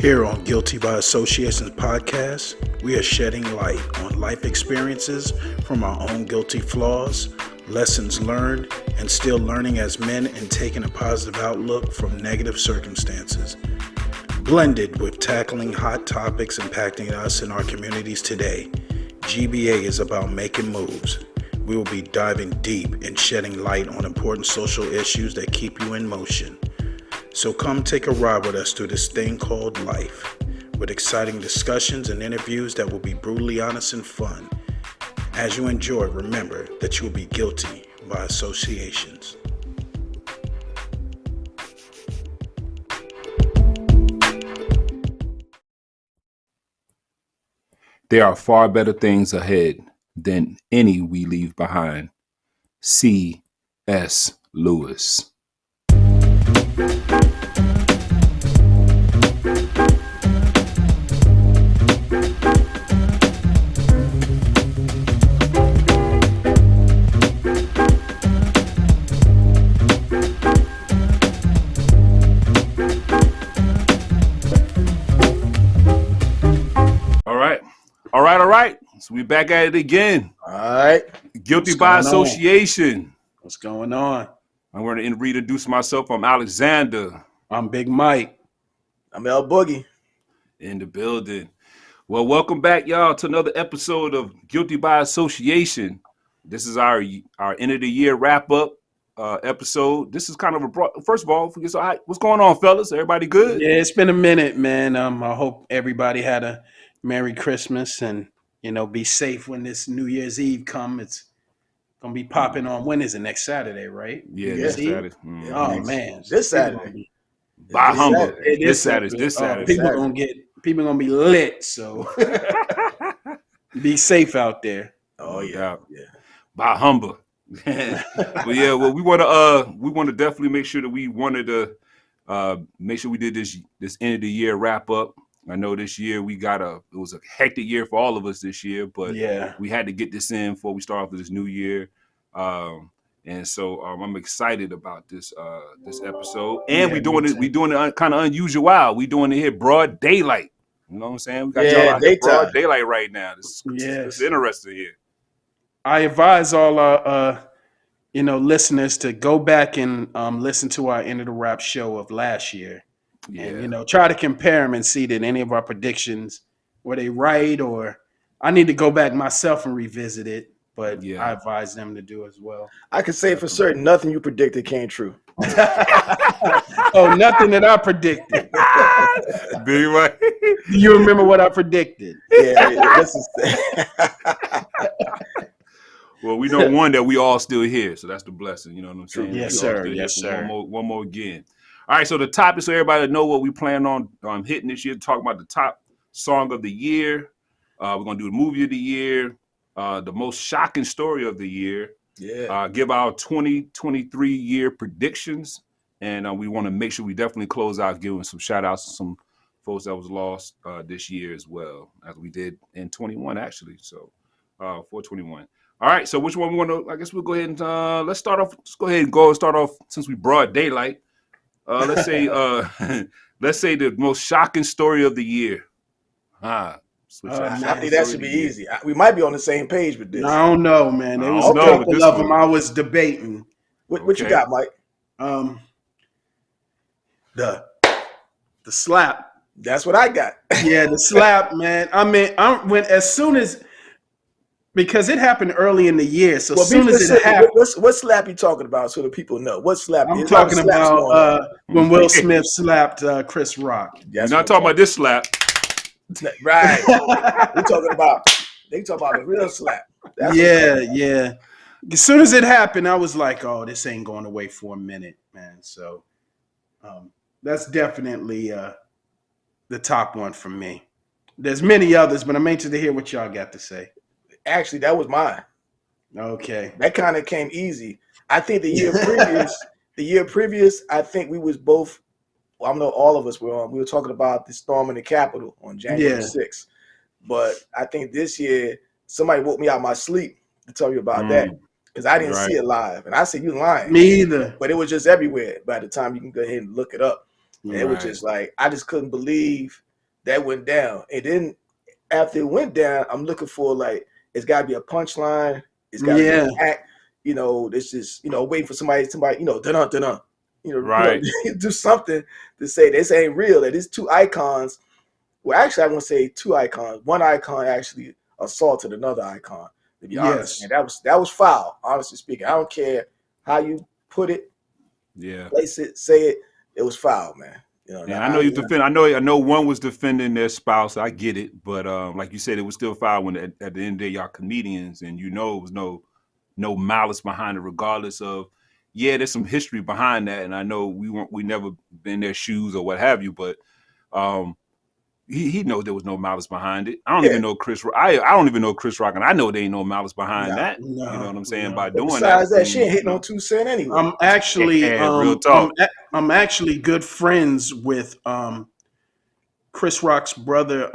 Here on Guilty by Association's podcast, we are shedding light on life experiences from our own guilty flaws, lessons learned, and still learning as men and taking a positive outlook from negative circumstances. Blended with tackling hot topics impacting us and our communities today, GBA is about making moves. We will be diving deep and shedding light on important social issues that keep you in motion. So come take a ride with us through this thing called life, with exciting discussions and interviews that will be brutally honest and fun. As you enjoy, remember that you will be guilty by associations. There are far better things ahead than any we leave behind. C.S. Lewis. All right. So we're back at it again. All right. Guilty by association. What's going on? I'm going to reintroduce myself. I'm Alexander. I'm Big Mike. I'm El Boogie. In the building. Well, welcome back, y'all, to another episode of Guilty by Association. This is our end of the year wrap up episode. This is kind of first of all, what's going on, fellas? Everybody good? Yeah, it's been a minute, man. I hope everybody had a Merry Christmas and, be safe when this New Year's Eve comes. It's going to be popping on. When is it? Next Saturday, right? Yeah, this Saturday. Mm-hmm. Oh, man. This Saturday. By humble. This Saturday. People going to be lit, so be safe out there. Oh, yeah. By humble. Well, we want to definitely make sure that we wanted to make sure we did this end of the year wrap up. I know this year it was a hectic year for all of us this year, but we had to get this in before we start off with this new year. And so I'm excited about this episode. And we're doing it kind of unusual. We're doing it here broad daylight. You know what I'm saying? We got y'all out here broad daylight right now. This is interesting here. I advise all our listeners to go back and listen to our end of the wrap show of last year. Yeah. And, try to compare them and see that any of our predictions, were they right, or I need to go back myself and revisit it, but I advise them to do as well. I can say for certain nothing you predicted came true. Oh, nothing that I predicted. Big right. Do you remember what I predicted? Yeah. Well, we know one that we all still here, so that's the blessing. You know what I'm saying? Yes, sir. Yes, sir. One more again. All right, so the topic, so everybody know what we plan on hitting this year, talk about the top song of the year. We're going to do the movie of the year, the most shocking story of the year. Yeah. Give our 2023 year predictions. And we want to make sure we definitely close out giving some shout outs to some folks that was lost this year as well, as we did in 21, actually. So 421. All right, so which one we want to, I guess we'll go ahead and let's start off since we broad daylight. Let's say the most shocking story of the year. I think that should be easy. We might be on the same page with this. I don't know, man. There was a couple of them I was debating. What you got, Mike? The slap. That's what I got. Yeah, the slap, man. I mean, because it happened early in the year, so as soon as it happened. What slap you talking about so that people know? What slap? I'm talking about when Will Smith slapped Chris Rock. You're not talking about this slap. Right. They talking about the real slap. Yeah. As soon as it happened, I was like, oh, this ain't going away for a minute, man. So that's definitely the top one for me. There's many others, but I'm anxious to hear what y'all got to say. Actually, that was mine. Okay. That kind of came easy. I think the year previous, I think we was both, I don't know, all of us were on. We were talking about the storm in the Capitol on January 6th. But I think this year, somebody woke me out of my sleep to tell you about that. Because I didn't see it live. And I said, you lying. Me either. But it was just everywhere by the time you can go ahead and look it up. And it was just like, I just couldn't believe that went down. And then after it went down, I'm looking for like it's got to be a punchline. It's got to be an act. This is waiting for somebody, dun dun, Right. do something to say this ain't real. That it's two icons. Well, actually, I won't say two icons. One icon actually assaulted another icon. To be honest, and that was foul. Honestly speaking, I don't care how you put it, place it, say it. It was foul, man. And I know you defend. I know one was defending their spouse. I get it, but like you said, it was still foul when at the end of the day, y'all comedians, and it was no malice behind it, regardless of. Yeah, there's some history behind that, and I know we never been in their shoes or what have you, but he knows there was no malice behind it. I don't even know Chris. I don't even know Chris Rock, and I know there ain't no malice behind that. You know what I'm saying? By doing besides that, she ain't hitting on 2 Cent anyway. I'm actually real talk. I'm actually good friends with Chris Rock's brother,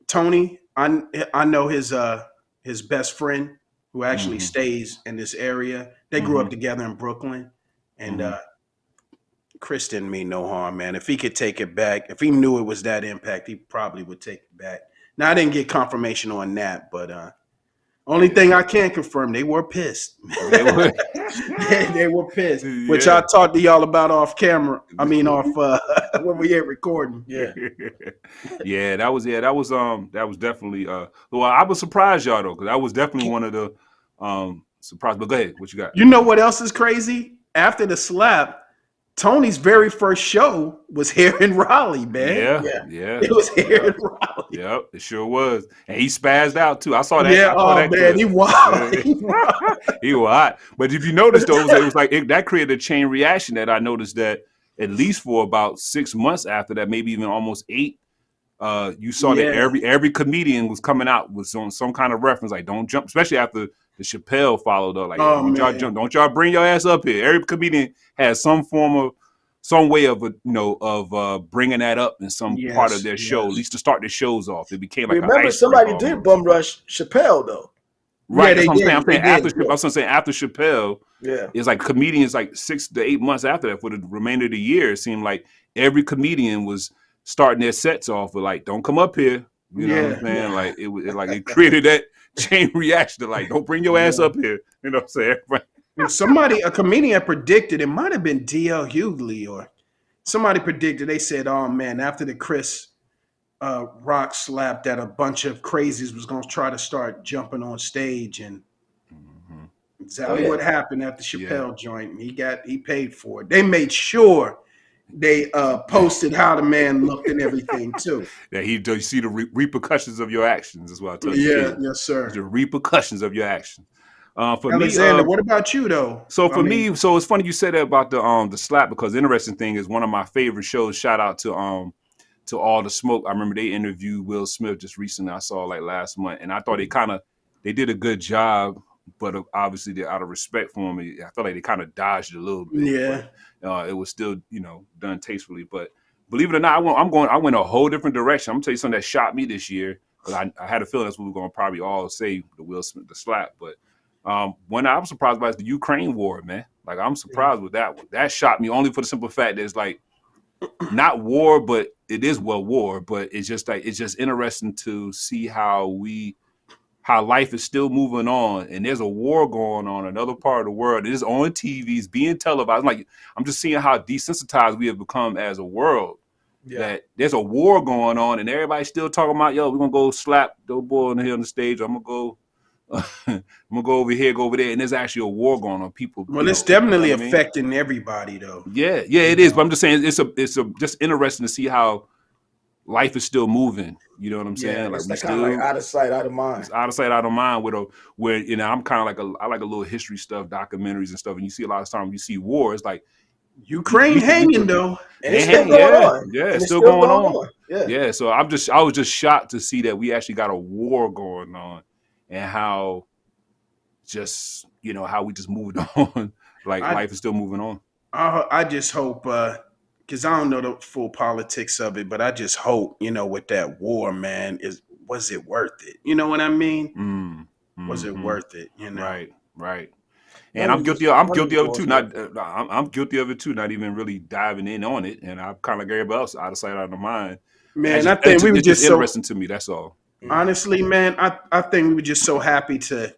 Tony. I know his best friend who actually stays in this area. They grew up together in Brooklyn, and Chris didn't mean no harm, man. If he could take it back, if he knew it was that impact, he probably would take it back. Now, I didn't get confirmation on that, but only thing I can confirm, they were pissed. They were pissed, which I talked to y'all about off camera. I mean, off when we ain't recording. Yeah, that was definitely. Well, I was surprised, y'all, though, because that was definitely one of the surprises. But go ahead, what you got? You know what else is crazy? After the slap, Tony's very first show was here in Raleigh, man. Yeah. It was here in Raleigh. Yep, it sure was. And he spazzed out, too. I saw that. Yeah, man, clip. He wild. He was hot. But if you notice, though, it was like that created a chain reaction that I noticed that at least for about 6 months after that, maybe even almost 8, you saw that every comedian was coming out with some kind of reference, like don't jump, especially after the Chappelle followed up, like don't y'all jump, don't y'all bring your ass up here. Every comedian has some way of bringing that up in some part of their show, at least to start their shows off. It became like remember somebody did bum rush Chappelle though. Right, that's what I'm saying. After Chappelle, it's like comedians like 6 to 8 months after that for the remainder of the year. It seemed like every comedian was starting their sets off with like, "Don't come up here." You know what I'm saying? Like it created that chain reaction to like, "Don't bring your ass up here." You know what I'm saying? A comedian predicted, it might have been D.L. Hughley or somebody predicted. They said, "Oh man, after the Chris Rock slap, that a bunch of crazies was going to try to start jumping on stage," and exactly what happened at the Chappelle joint. He paid for it. They made sure they posted how the man looked and everything too. Yeah, you see the repercussions of your actions is what I tell you. Yeah, yes, sir. The repercussions of your actions. For Alexander, what about you though? So for me, so it's funny you said that about the slap, because the interesting thing is one of my favorite shows. Shout out to All the Smoke. I remember they interviewed Will Smith just recently. I saw like last month, and I thought they did a good job, but obviously they're out of respect for him. I felt like they kind of dodged it a little bit. Yeah, but, it was still done tastefully. But believe it or not, I went a whole different direction. I'm gonna tell you something that shocked me this year, because I had a feeling that's what we were gonna probably all say, the Will Smith, the slap. But one I was surprised by is the Ukraine war, man. Like I'm surprised with that one. That shocked me only for the simple fact that it's like not war, but it is war. But it's just interesting to see how life is still moving on, and there's a war going on in another part of the world. It is on TVs, being televised. I'm just seeing how desensitized we have become as a world. Yeah. That there's a war going on, and everybody's still talking about, "Yo, we're gonna go slap the boy on here on the stage. I'm gonna go over here, go over there," and there's actually a war going on. People. Well, it's definitely affecting everybody, though. Yeah, it is. But I'm just saying, it's just interesting to see how life is still moving. You know what I'm saying? Like, it's kind of like out of sight, out of mind. It's out of sight, out of mind. Where I'm kind of I like a little history stuff, documentaries and stuff. And you see a lot of times, you see war. It's like Ukraine hanging though, and it's still going on. Yeah, it's still going on. Yeah. So I was just shocked to see that we actually got a war going on, and how just how we just moved on. Like life is still moving on. I just hope. Because I don't know the full politics of it, but I just hope, with that war, man, was it worth it? You know what I mean? Was it worth it? Right. And I'm guilty of it too. I'm guilty of it too. Not even really diving in on it. And I'm kind of like everybody else, out of sight, out of mind. Man, I think we were just so interesting to me. That's all. Honestly, man, I think we were just so happy to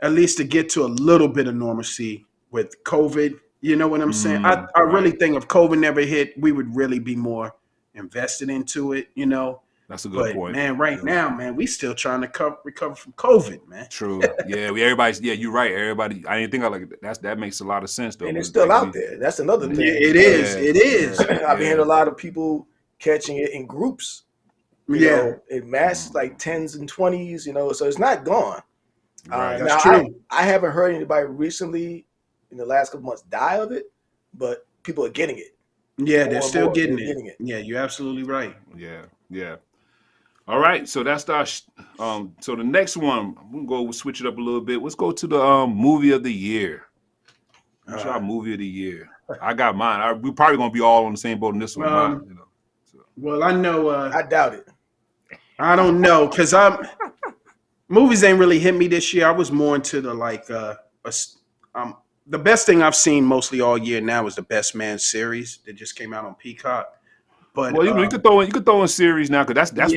at least to get to a little bit of normalcy with COVID. You know what I'm saying? I really think if COVID never hit, we would really be more invested into it, you know. That's a good point. Man, right now, man, we still trying to recover from COVID, man. True. Yeah, you're right. Everybody, I didn't think of like that makes a lot of sense though. And it's still out there. That's another thing. Yeah, it is. It is. I've been hearing a lot of people catching it in groups. You know, in mass like 10s and 20s, you know, so it's not gone. Right. That's true. I haven't heard anybody recently in the last couple months die of it, but people are getting it. Yeah, they're still getting it. Yeah, you're absolutely right. Yeah. All right, so that's our. So the next one, we'll switch it up a little bit. Let's go to the movie of the year. What's our movie of the year? I got mine. We're probably gonna be all on the same boat in this one. You know. So. Well, I know. I doubt it. I don't know because movies ain't really hit me this year. I was more into the the best thing I've seen mostly all year now is the Best Man series that just came out on Peacock. But well, you could throw in series now because that's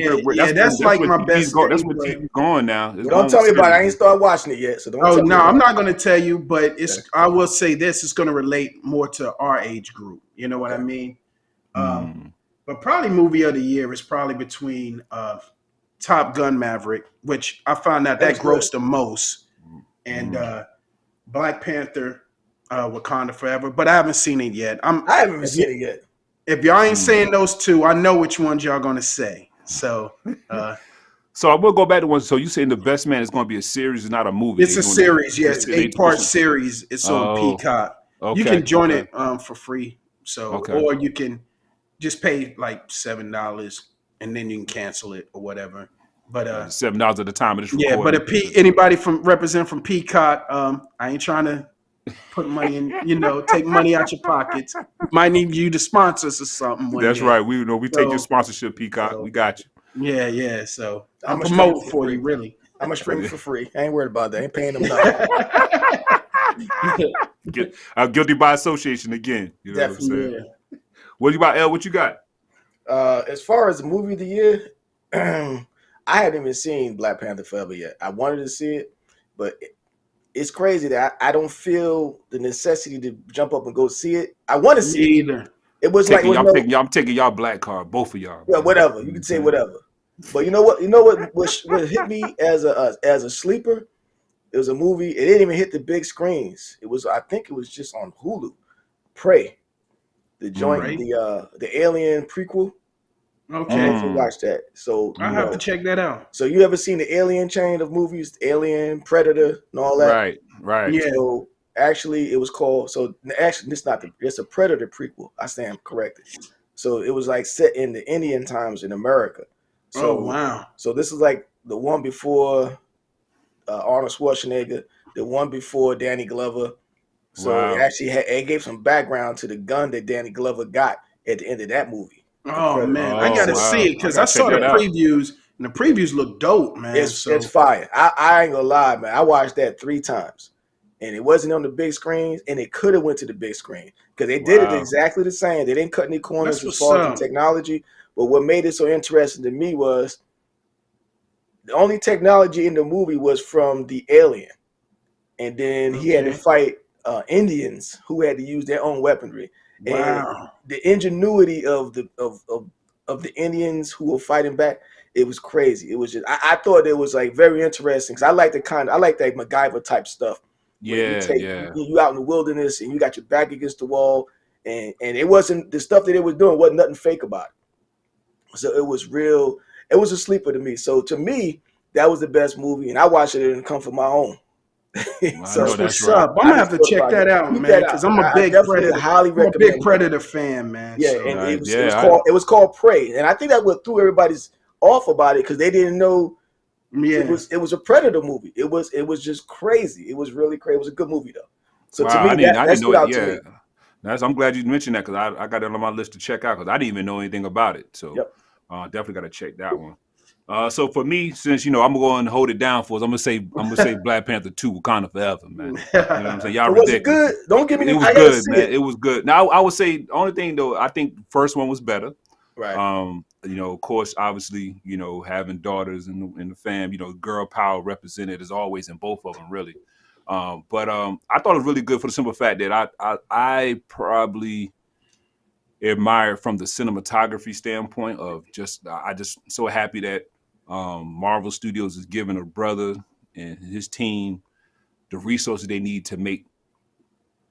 like my best. That's what TV's going now. Don't tell me about it. I ain't started watching it yet, so don't. Oh no, I'm not going to tell you, but I will say this: it's going to relate more to our age group. You know what I mean? But probably movie of the year is probably between Top Gun Maverick, which I found out that grossed the most, and Black Panther, Wakanda Forever. But I haven't seen it yet. I haven't even seen it yet. If y'all ain't saying those two, I know which ones y'all gonna say. So, so I will go back to one. So you saying the Best Man is going to be a series, not a movie? It's a series. Yes, 8-part series. It's on Peacock. Okay, you can join it for free. So, or you can just pay like $7 and then you can cancel it or whatever. But $7 at the time of this recording. Yeah, but if anybody represent from Peacock, I ain't trying to put money in, take money out your pockets. Might need you to sponsor us or something. That's right. We take your sponsorship, Peacock. We got you. Yeah. So I'm promoting for you, really. I'm gonna stream for free. I ain't worried about that. I ain't paying them nothing. Guilty by association again. You know Definitely. What I'm saying? What you about, El? What you got? As far as the movie of the year, I haven't even seen Black Panther Forever yet. I wanted to see it, but it's crazy that I don't feel the necessity to jump up and go see it. I want to see it either. It was I'm taking y'all black card, both of y'all. Yeah, whatever. You can say whatever. But you know what hit me as a sleeper? It was a movie. It didn't even hit the big screens. I think it was just on Hulu. Prey, the joint, the Alien prequel. Okay, watch that. So I have to check that out. So you ever seen the Alien chain of movies? Alien, Predator, and all that. Right. Yeah. So actually, it was called. So actually, it's a Predator prequel. I stand corrected. So it was like set in the Indian times in America. So, wow. So this is like the one before Arnold Schwarzenegger, the one before Danny Glover. So it gave some background to the gun that Danny Glover got at the end of that movie. Oh man, I gotta see it because I saw the previews and the previews look dope, man. It's fire. I ain't gonna lie, man. I watched that 3 times, and it wasn't on the big screens, and it could have went to the big screen because they did it exactly the same. They didn't cut any corners as far as the technology. But what made it so interesting to me was the only technology in the movie was from the alien, and then he had to fight Indians who had to use their own weaponry. Wow. And the ingenuity of the Indians who were fighting back, it was crazy. It was just I thought it was like very interesting because I like that MacGyver type stuff. Yeah. You out in the wilderness and you got your back against the wall, and it wasn't the stuff that they was doing wasn't nothing fake about it. So it was real. It was a sleeper to me. So to me, that was the best movie, and I watched it and come for my own. So what's up? I'm gonna have to check that out, man, because I'm a big Predator. Highly recommend. I'm a big Predator fan, man. Yeah, so. And it was called Prey, and I think that what threw everybody's off about it because they didn't know. Yeah, it was a Predator movie. It was just crazy. It was really crazy. It was a good movie though. So to me, that stood out to me. I'm glad you mentioned that because I got it on my list to check out because I didn't even know anything about it. So definitely got to check that one. So for me, since I'm gonna go and hold it down for us, I'm gonna say Black Panther 2, Wakanda Forever, man. You know what I'm saying? Y'all ridiculous. Was it good? Don't give me. It was good, man. It was good. Now I would say the only thing though, I think the first one was better. Right. You know, of course, obviously, you know, having daughters in the fam, you know, girl power represented as always in both of them, really. But I thought it was really good for the simple fact that I probably admire from the cinematography standpoint of just I just so happy that Marvel Studios is giving a brother and his team the resources they need to make,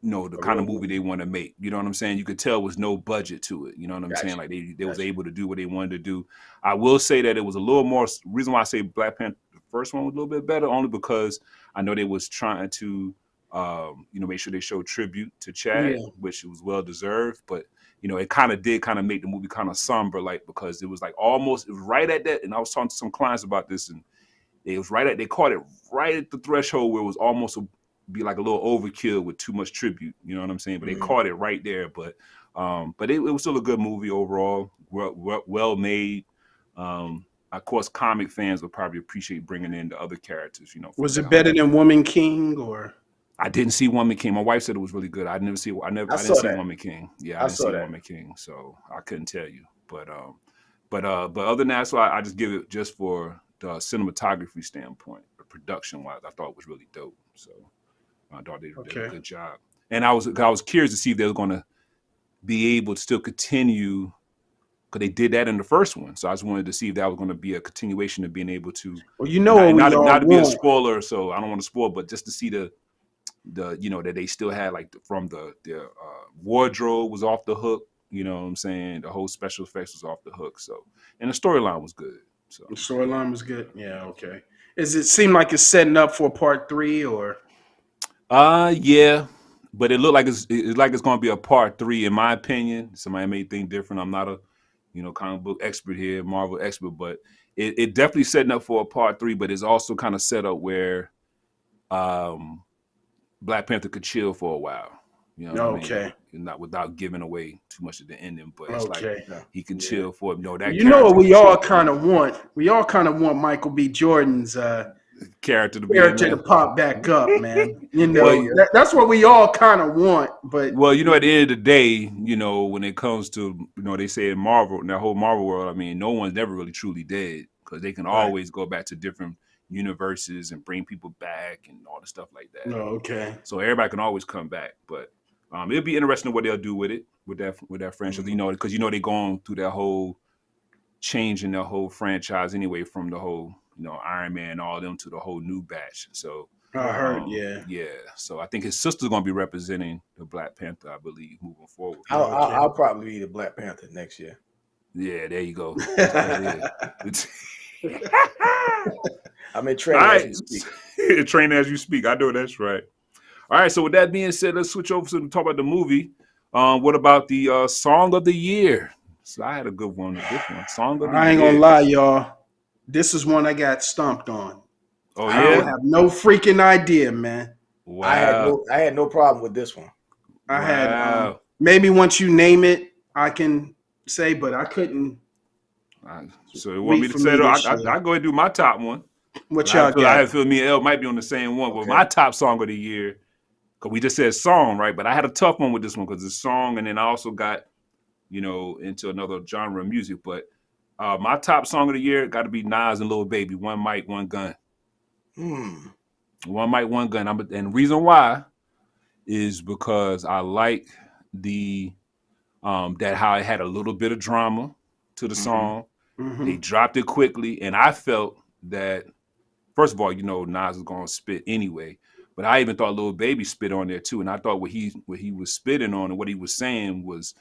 you know, the kind of movie they want to make. You know what I'm saying? You could tell there was no budget to it. You know what I'm saying? Like they was able to do what they wanted to do. I will say that it was a little more, reason why I say Black Panther, the first one was a little bit better, only because I know they was trying to, you know, make sure they showed tribute to Chad, which was well deserved. But, you know, it kind of did kind of make the movie kind of somber, like, because it was like almost, it was right at that. And I was talking to some clients about this, and it was right at, they caught it right at the threshold where it was almost be like a little overkill with too much tribute, you know what I'm saying? But they caught it right there. But it was still a good movie overall, well made. Of course, comic fans would probably appreciate bringing in the other characters. You know, was it better than Woman King or? I didn't see Woman King. My wife said it was really good. I didn't see Woman King. Yeah, I didn't see Woman King, so I couldn't tell you. But other than that, so I just give it just for the cinematography standpoint, the production wise, I thought it was really dope. So. I thought they did a good job, and I was curious to see if they were going to be able to still continue, because they did that in the first one. So I just wanted to see if that was going to be a continuation of being able to. Well, you know, not to be a spoiler, so I don't want to spoil, but just to see the you know that they still had like from the wardrobe was off the hook. You know what I'm saying? The whole special effects was off the hook. So, and the storyline was good. So the storyline was good. Yeah. Okay. Does it seem like it's setting up for part 3 or? Yeah, but it looked like it's going to be a part 3 in my opinion. Somebody may think different. I'm not a, you know, comic book expert here, Marvel expert, but it definitely setting up for a part 3. But it's also kind of set up where, Black Panther could chill for a while. You know what I mean? Not without giving away too much of the ending, but it's like he can chill for it. No, that you know what we all kind of want. We all kind of want Michael B. Jordan's character to pop back up, man. You know, that's what we all kind of want. But well, you know, at the end of the day, you know, when it comes to, you know, they say in Marvel, in that whole Marvel world, I mean, no one's never really truly dead, because they can always go back to different universes and bring people back and all the stuff like that. So everybody can always come back, but it'll be interesting what they'll do with it, with that franchise. You know, because you know they're going through that whole changing the whole franchise anyway, from the whole, you know, Iron Man, all them, to the whole new batch. So I heard, So I think his sister's gonna be representing the Black Panther, I believe, moving forward. I'll probably be the Black Panther next year. Yeah, there you go. I'm in training as you speak. Training as you speak. I know that's right. All right. So with that being said, let's switch over to talk about the movie. What about the song of the year? So I had a good one with this one. Song of the year. I ain't gonna lie, y'all. This is one I got stumped on. Oh, I don't have no freaking idea, man. Wow. I had no problem with this one. I had maybe once you name it, I can say, but I couldn't. So you want me to say it? I go ahead and do my top one. What y'all got? I feel me and L might be on the same one, but my top song of the year, because we just said song, right? But I had a tough one with this one because it's song, and then I also got, you know, into another genre of music. But my top song of the year got to be Nas and Lil Baby, One Mic, One Gun. One Mic, One Gun. And the reason why is because I like the that how it had a little bit of drama to the song. They dropped it quickly, and I felt that, first of all, you know, Nas is gonna spit anyway, but I even thought Lil Baby spit on there too, and I thought what he was spitting on and what he was saying was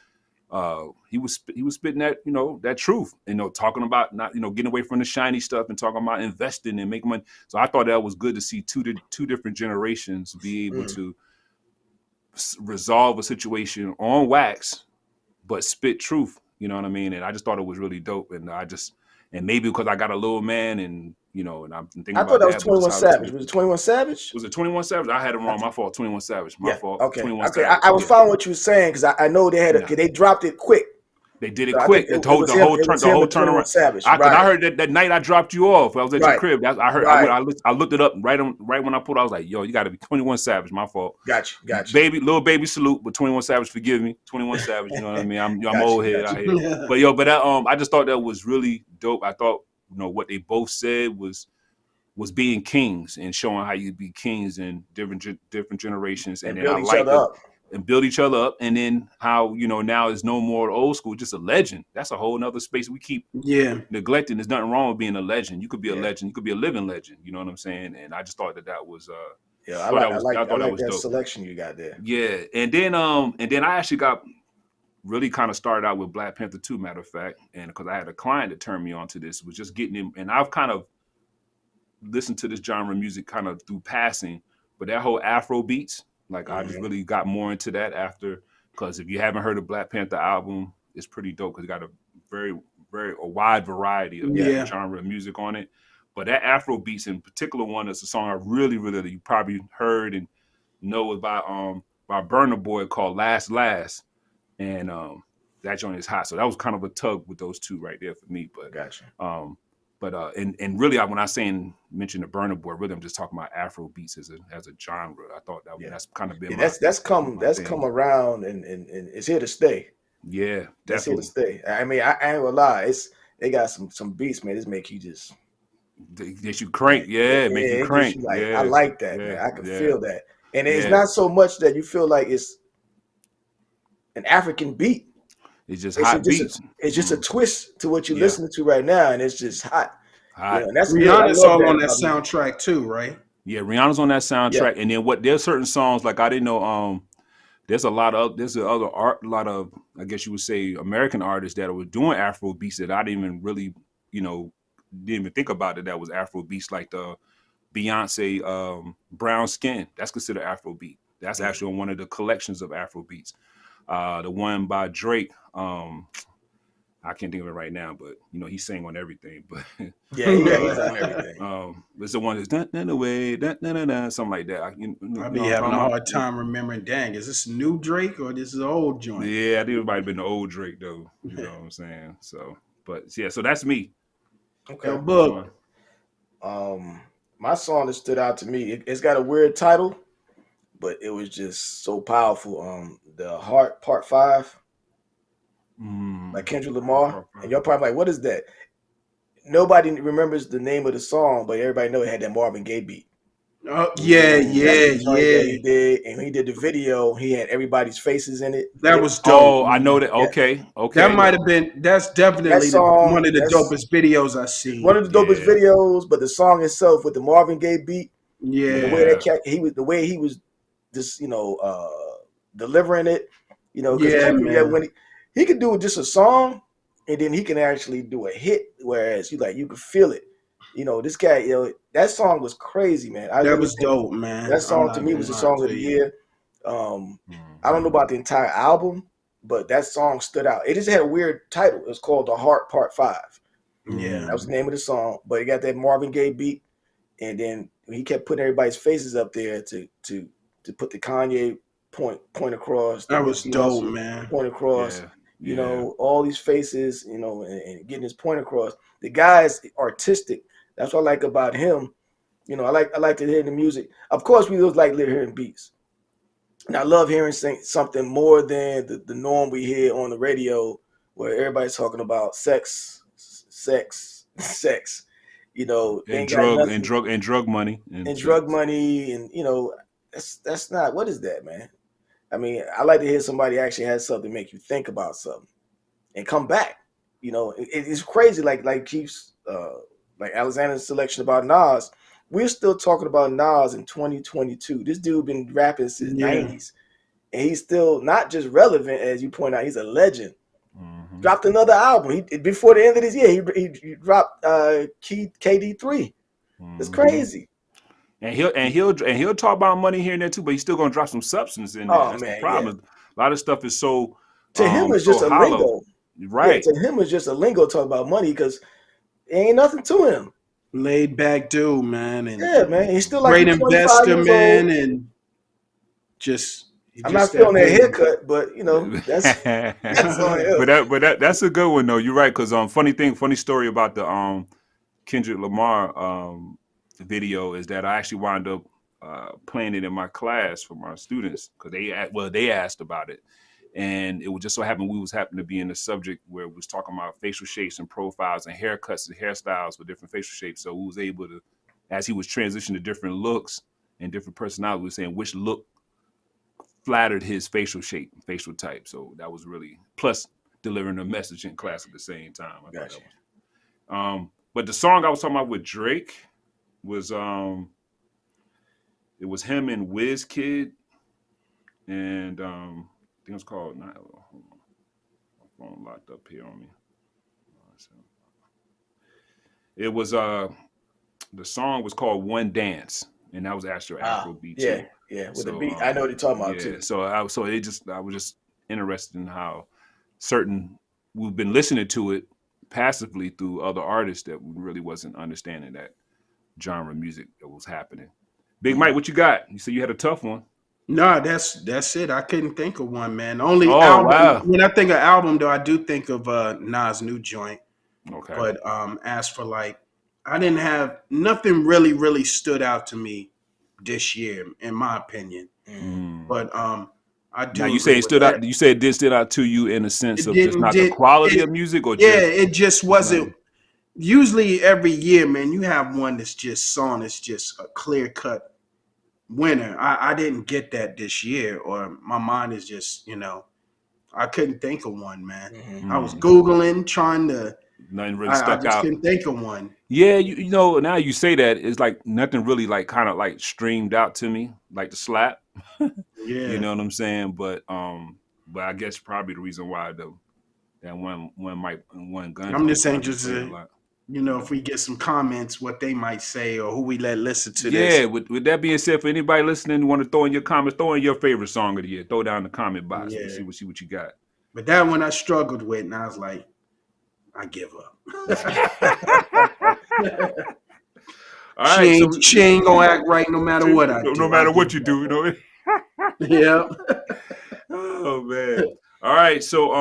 he was spitting that, you know, that truth, you know, talking about not, you know, getting away from the shiny stuff and talking about investing and making money. So I thought that was good to see two different generations be able to resolve a situation on wax, but spit truth. You know what I mean? And I just thought it was really dope. And and maybe because I got a little man, and, you know, and I'm thinking about that. I thought that was 21 Savage. Was it 21 Savage? Was it 21 Savage? I had it wrong. My fault. 21 Savage. My fault. Okay. 21 okay. Savage. I was following what you were saying, because I know they had they dropped it quick. They did it So I quick. think it was him. It was The him whole and 21 turnaround. Savage. Cause Right. I heard that night I dropped you off. I was at your Right. crib. I heard. Right. I looked it up right when I pulled. I was like, yo, you got to be 21 Savage. My fault. Got you. Little baby salute, but 21 Savage, forgive me. 21 Savage. You know what I mean? I'm Got old you, head got out you. here. But I just thought that was really dope. I thought what they both said was being kings and showing how you be kings in different generations, And then I build each like other up. and build each other up, and then how now is no more old school, just a legend. That's a whole nother space we keep neglecting. There's nothing wrong with being a legend. You could be a legend. You could be a living legend. You know what I'm saying? And I just thought that was I like that was that dope. selection you got there. Yeah, and then I actually got really kind of started out with Black Panther 2, matter of fact, and because I had a client that turned me on to this, was just getting him, and I've kind of listened to this genre of music kind of through passing, but that whole Afro beats, like I just really got more into that after, because if you haven't heard the Black Panther album, it's pretty dope because it got a very, very wide variety of different genre of music on it. But that Afro beats in particular one is a song I really, really, you probably heard and know is by Burna Boy called Last Last. And that joint is hot. So that was kind of a tug with those two right there for me. But gotcha. And really, when I mention the Burna Boy, really I'm just talking about Afro beats as a genre. I thought that's kind of been that's come around and it's here to stay. Yeah, definitely. That's here to stay. I mean, I ain't gonna lie, they got some beats, man. This make you just you crank, make you crank. I like that, man. I can feel that, and it's not so much that you feel like it's an African beat. It's just hot beats. It's just a twist to what you're listening to right now, and it's just hot. That's Rihanna's all on that soundtrack too, right? Yeah, Rihanna's on that soundtrack, and then there's certain songs like I didn't know. There's a lot of I guess you would say American artists that were doing Afro beats that I didn't even really didn't even think about that was Afro beats, like the Beyonce Brown Skin. That's considered Afro beat. That's actually on one of the collections of Afro beats. The one by Drake, I can't think of it right now, but he sang on everything. But he's on everything. It's the one that's in the way, something like that. I'd be having a hard time remembering. Dang, is this new Drake or this is an old joint? Yeah, I think it might have been the old Drake though. You know what I'm saying? So, but yeah, so that's me. Okay, Book. My song that stood out to me, it's got a weird title, but it was just so powerful. The Heart Part 5 by Kendrick Lamar. And you're probably like, what is that? Nobody remembers the name of the song, but everybody know it had that Marvin Gaye beat. Oh, yeah. He did, and when he did the video, he had everybody's faces in it. That was dope. Oh, I know that. Okay. That might have been. That's definitely one of the dopest videos I've seen. One of the dopest videos, but the song itself with the Marvin Gaye beat. Yeah. The way he was just delivering it. When he could do just a song, and then he can actually do a hit. Whereas you could feel it. This guy, that song was crazy, man. That was dope, man. That song to me was the song of the year. I don't know about the entire album, but that song stood out. It just had a weird title. It was called The Heart Part 5. Yeah. That was the name of the song. But it got that Marvin Gaye beat, and then he kept putting everybody's faces up there to put the Kanye point across. That was dope, man. Point across. All these faces, and getting his point across. The guy's artistic. That's what I like about him. I like to hear the music. Of course, we like hearing beats. And I love hearing something more than the norm we hear on the radio, where everybody's talking about sex, and drug money, and drug money, and that's not, what is that, man? I mean, I like to hear somebody actually has something to make you think about something and come back. It's crazy. Like Keith's, like Alexander's selection about Nas. We're still talking about Nas in 2022. This dude been rapping since the 90s, and he's still not just relevant, as you point out. He's a legend. Mm-hmm. Dropped another album. Before the end of this year, he dropped KD3. It's crazy. And he'll talk about money here and there too, but he's still gonna drop some substance in there. That's the problem. A lot of stuff is so to him it's just a lingo, right? To him it's just a lingo talk about money because there ain't nothing to him. Laid back dude, man, and man, he's still like great investor, man, and just I'm not feeling that haircut, but that's on him. That's a good one though. You're right, because funny story about the Kendrick Lamar video is that I actually wound up playing it in my class for my students because they asked about it, and it would just so happen we was happened to be in the subject where we was talking about facial shapes and profiles and haircuts and hairstyles for different facial shapes. So we was able to, as he was transitioning to different looks and different personalities, we were saying which look flattered his facial shape, facial type. So that was really, plus delivering a message in class at the same time. Gotcha. But the song I was talking about with Drake was it was him and Wizkid, and I think it was called. Hold on, my phone locked up here on me. It was the song was called One Dance, and that was Astro Afro beat too. Yeah, with the beat. I know what you're talking about too. So I was just interested in how we've been listening to it passively through other artists that we really wasn't understanding that genre of music that was happening. Big Mike, what you got? You said you had a tough one. No, that's it. I couldn't think of one, man. Only album. Wow. When I think of album, though, I do think of Nas' new joint. Okay. But as for I didn't have nothing really stood out to me this year, in my opinion. But I do. Now you say it stood out. You say it did stood out to you in a sense of just not the quality of music, or it just wasn't. Usually every year, man, you have one that's just song. It's just a clear cut winner. I didn't get that this year, or my mind is just I couldn't think of one, man. I was Googling, trying to. Nothing really stuck out. I just couldn't think of one. Yeah, you know, now you say that, it's like nothing really kind of streamed out to me, like the slap. Yeah. You know what I'm saying? But I guess probably the reason why that one gun. I'm just interested, if we get some comments, what they might say or who we let listen to this. Yeah, with that being said, for anybody listening, want to throw in your comments, throw in your favorite song of the year. Throw down in the comment box and see what you got. But that one I struggled with, and I was like, I give up. All right, she ain't gonna act right no matter what I do. No matter what you do, Yeah. Oh man. All right, so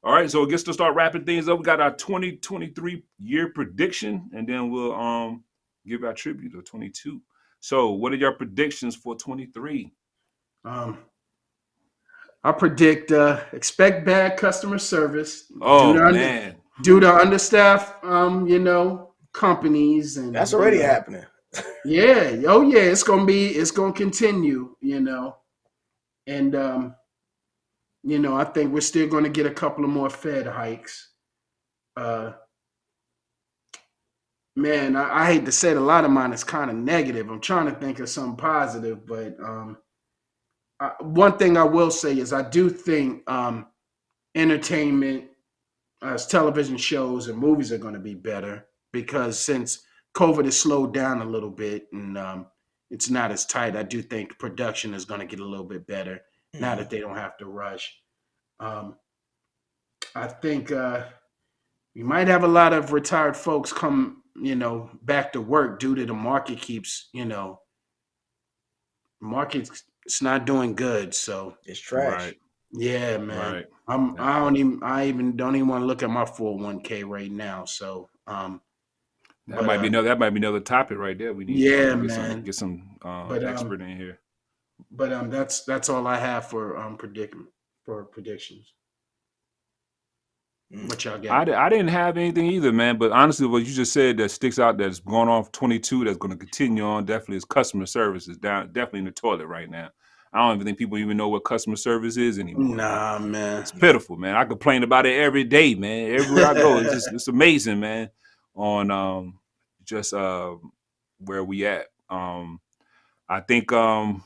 I guess to start wrapping things up, we got our 2023 year prediction, and then we'll give our tribute to 22. So, what are your predictions for 23? I predict expect bad customer service. Oh man, due to understaffed companies, and that's already happening. Yeah. Oh yeah, it's gonna continue, and I think we're still gonna get a couple of more Fed hikes. Man, I hate to say it, a lot of mine is kind of negative. I'm trying to think of something positive, but one thing I will say is I do think entertainment, television shows and movies are going to be better, because since COVID has slowed down a little bit and it's not as tight, I do think production is going to get a little bit better now that they don't have to rush. I think we might have a lot of retired folks come, back to work due to the market keeps, market's it's not doing good, so it's trash. Right. Yeah, man. Right. I don't even want to look at my 401k right now. So that might be another topic right there. We need to get some expert in here. But that's all I have for predictions. What y'all got? I didn't have anything either, man. But honestly, what you just said that sticks out, that's going on for 22, that's going to continue on, definitely is customer service is down, definitely in the toilet right now. I don't even think people even know what customer service is anymore. Nah, man. It's pitiful, man. I complain about it every day, man. Everywhere I go, it's amazing, man. On just where we at. I think just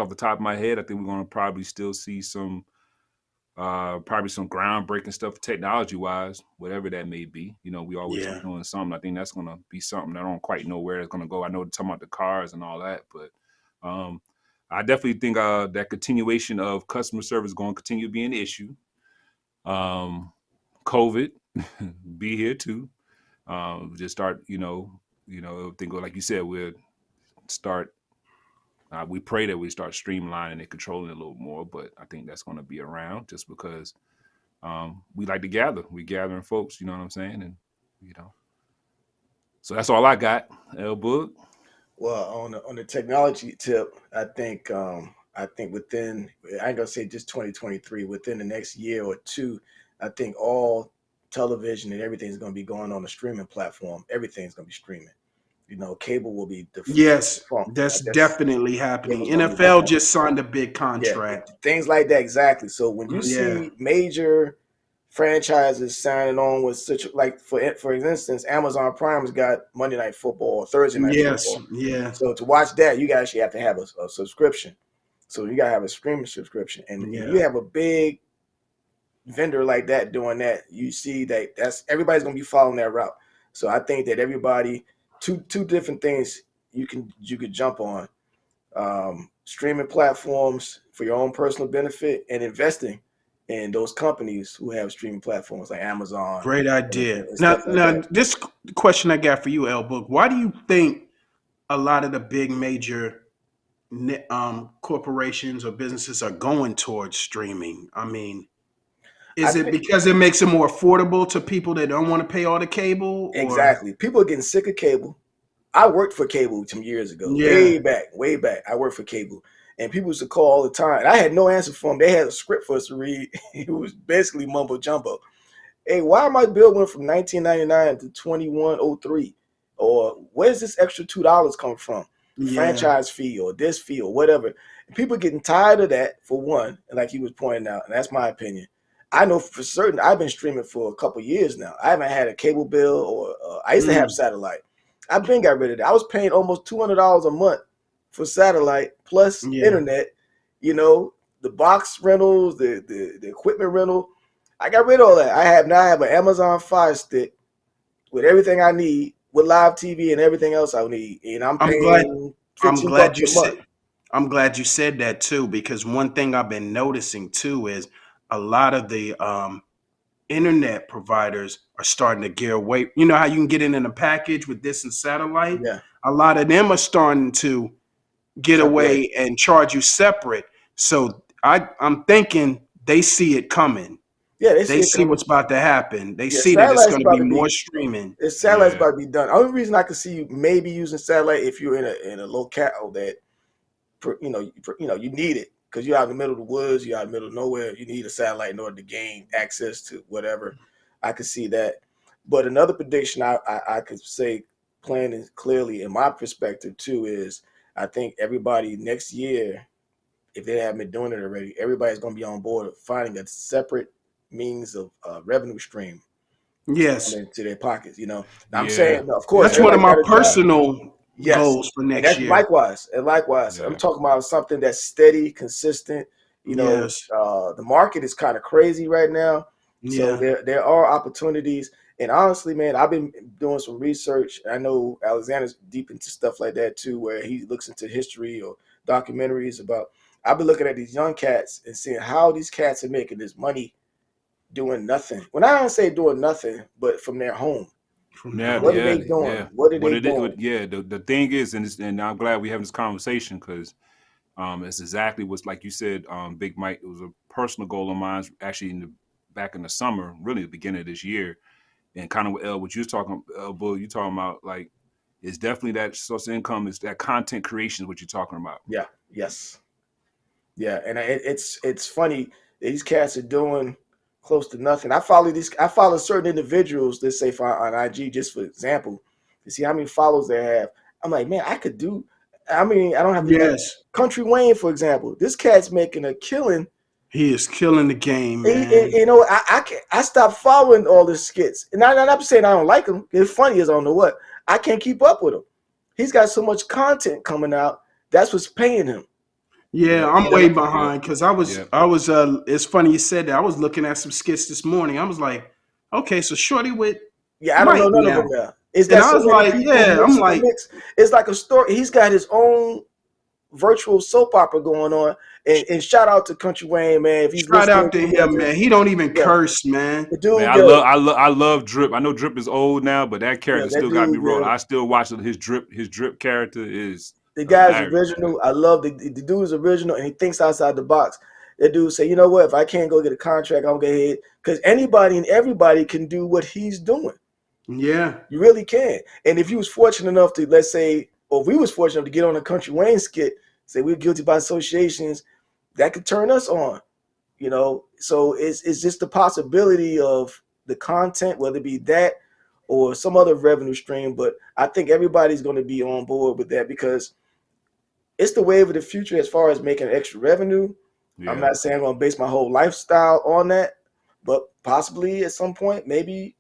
off the top of my head, I think we're going to probably still see some groundbreaking stuff technology wise, whatever that may be. We always doing something. I think that's going to be something. I don't quite know where it's going to go. I know they're talking about the cars and all that, but I definitely think that continuation of customer service is going to continue to be an issue. COVID be here too. Just start, think like you said, we'll start We pray that we start streamlining and controlling it a little more, but I think that's going to be around just because we like to gather. We gathering folks, you know what I'm saying? And, you know, so that's all I got, L Book. Well, on the technology tip, I think within, I ain't gonna say just 2023, within the next year or two, I think all television and everything's gonna be going on a streaming platform. Everything's gonna be streaming. You know, cable will be Yes, defunct. that's That's definitely happening. cable's gonna be NFL defunct. just signed a big Yeah, contract. things like that exactly. So when you Yeah. see major franchises signing on with such like for instance, Amazon Prime's got Monday Night Football or Thursday Night Yes. Football. Yeah. So to watch that, you actually have to have a subscription. So you gotta have a streaming subscription, and Yeah. you have a big vendor like that doing that. You see that's everybody's gonna be following that route. So I think that everybody two different things you could jump on streaming platforms for your own personal benefit and investing in those companies who have streaming platforms like Amazon Great and, idea. and Now, stuff like now that. this question I got for you, L Book. Why do you think a lot of the big major corporations or businesses are going towards streaming? I mean, I is it think because it makes it more affordable to people that don't want to pay all the cable, or exactly. People are getting sick of cable. I worked for cable some years ago, yeah, way back. I worked for cable, and people used to call all the time. And I had no answer for them. They had a script for us to read. It was basically mumbo jumbo. Hey, why my bill went from 1999 to 2103? Or where's this extra $2 come from? yeah, Franchise fee or this fee or whatever. And people getting tired of that for one, and like he was pointing out, and that's my opinion. I know for certain I've been streaming for a couple years now. I haven't had a cable bill or I used to have satellite. I've been got rid of that. I was paying almost $200 a month for satellite plus yeah. internet. You know, the box rentals, the equipment rental. I got rid of all that. I have an Amazon Fire Stick with everything I need, with live TV and everything else I need, and I'm I'm glad. paying I'm 15 glad bucks you a month. said. I'm glad you said that too, because one thing I've been noticing too is a lot of the internet providers are starting to gear away. You know how you can get it in a package with this and satellite? Yeah, A lot of them are starting to get separate. away and charge you separate. So I'm thinking they see it coming. Yeah, they They see it see coming. what's about to happen. They Yeah, see that it's satellite's going to about be to more be. streaming. Satellite's Yeah. about to be done. Only reason I could see you maybe using satellite if you're in a locale that you need it because you're out in the middle of the woods, you're out in the middle of nowhere. You need a satellite in order to gain access to whatever. I could see that. But another prediction I could say plain and clearly in my perspective too is I think everybody next year, if they haven't been doing it already, everybody's going to be on board of finding a separate means of revenue stream to come Yes. into their pockets. Now, I'm Yeah. saying, of course, That's one of everybody my got a job. personal Yes, goals for and next that's year. likewise. And likewise, I'm Yeah. talking about something that's steady, consistent. Yes. The market is kind of crazy right now, so Yeah. there are opportunities. And honestly, man, I've been doing some research. I know Alexander's deep into stuff like that too, where he looks into history or documentaries about. I've been looking at these young cats and seeing how these cats are making this money doing nothing. When I don't say doing nothing, but from their home. From their Yeah, What are home. yeah, they yeah. doing? What are What they it is, doing? yeah. The thing is, and I'm glad we having this conversation because it's exactly what's like you said, Big Mike. It was a personal goal of mine, actually, back in the summer, really the beginning of this year, and kind of what you was talking, Bull, you talking about, like, it's definitely that source of income, is that content creation is what you're talking about. Yeah. Yes. Yeah, and it's funny these cats are doing close to nothing. I follow certain individuals. Let's say on IG, just for example, to see how many followers they have. I'm like, man, I could do. I mean, I don't have to do Yes. Country Wayne, for example. This cat's making a killing. He is killing the game, man. I stopped following all the skits, and I'm not saying I don't like them. They're funny as I don't know what. I can't keep up with him. He's got so much content coming out. That's what's paying him. Yeah, Yep, I'm You way know? yep, behind because yep. I was it's funny you said that. I was looking at some skits this morning. I was like, okay, so Shorty with Yeah, I don't Mike know none of now. them now. It's And got I so was many like, people yeah, I'm mixed in the like, mix. It's like a story. He's got his own virtual soap opera going on. And shout out to Country Wayne, man. If he's shout listening out to to him, whoever, man. He don't even yo, curse, man. the Man, dude, I yo, love, I love Drip. I know Drip is old now, but that yeah, character that still got me dude, rolling. yo, I still watch his drip character is The guy's Hilarious. original. I love the dude's original, and he thinks outside the box. That dude say, you know what? If I can't go get a contract, I'm gonna go ahead because anybody and everybody can do what he's doing. Yeah. You really can. And if you was fortunate enough to, let's say, or if we was fortunate enough to get on a Country Wayne skit, say we're guilty by associations, that could turn us on. So it's just the possibility of the content, whether it be that or some other revenue stream. But I think everybody's going to be on board with that because it's the wave of the future as far as making extra revenue. I'm Yeah. not saying I'm going to base my whole lifestyle on that, but possibly at some point, maybe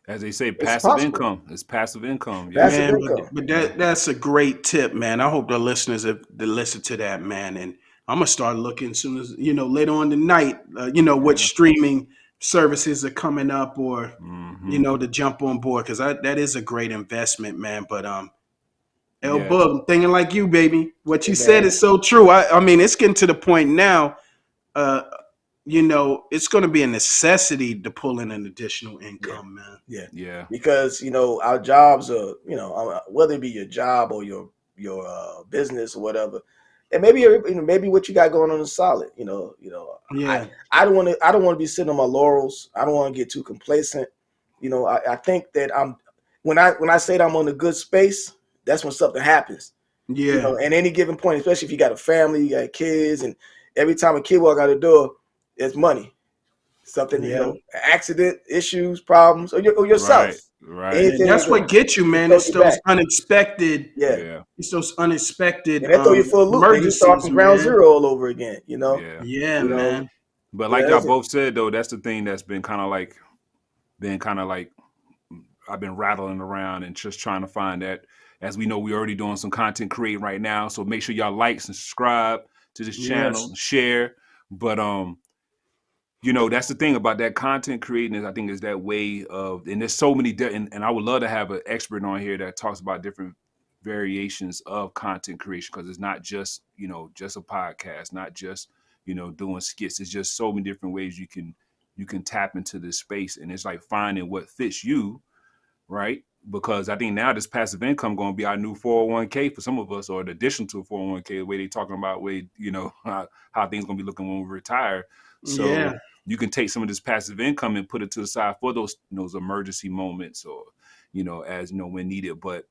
As they say, it's passive possible. income. It's passive income. Yeah. Passive Man, income. but that's a great tip, man. I hope the listeners have to listen to that, man. And I'm gonna start looking as soon as later on tonight. What Yeah. streaming services are coming up, or Hmm. to jump on board because that is a great investment, man. But El Yeah. Bug, I'm thinking like you, baby. What Hey, you said man. is so true. I mean, it's getting to the point now. Uh, it's going to be a necessity to pull in an additional Yeah. income, man. Yeah. Yeah. Because our jobs are, whether it be your job or your business or whatever, and maybe what you got going on is solid. I Yeah, I don't want to be sitting on my laurels. I don't want to get too complacent. I think that when I say that I'm on a good space, that's when something happens. yeah, At any given point, especially if you got a family, you got kids, and every time a kid walk out the door, it's money. Something, yeah. accident, issues, problems, or yourself. Right. Right. And Anything that's what gets you, to man. throw It's you those back. unexpected, Yeah. Yeah. it's those unexpected And they throw you for a loop, man. You start emergencies, from ground man. zero all over again. Yeah. Yeah, You know. man. But Yeah, like y'all that's it. both said though, that's the thing that's been kind of like I've been rattling around and just trying to find that. As we know, we're already doing some content creating right now. So make sure y'all likes and subscribe to this channel, Yes. share. But that's the thing about that content creating is I think is that way of, and there's so many and I would love to have an expert on here that talks about different variations of content creation because it's not just just a podcast, not just doing skits. It's just so many different ways you can tap into this space, and it's like finding what fits you, right? Because I think now this passive income going to be our new 401k for some of us, or the addition to a 401k, the way they talking about how things going to be looking when we retire. So Yeah. you can take some of this passive income and put it to the side for those emergency moments, or as when needed. But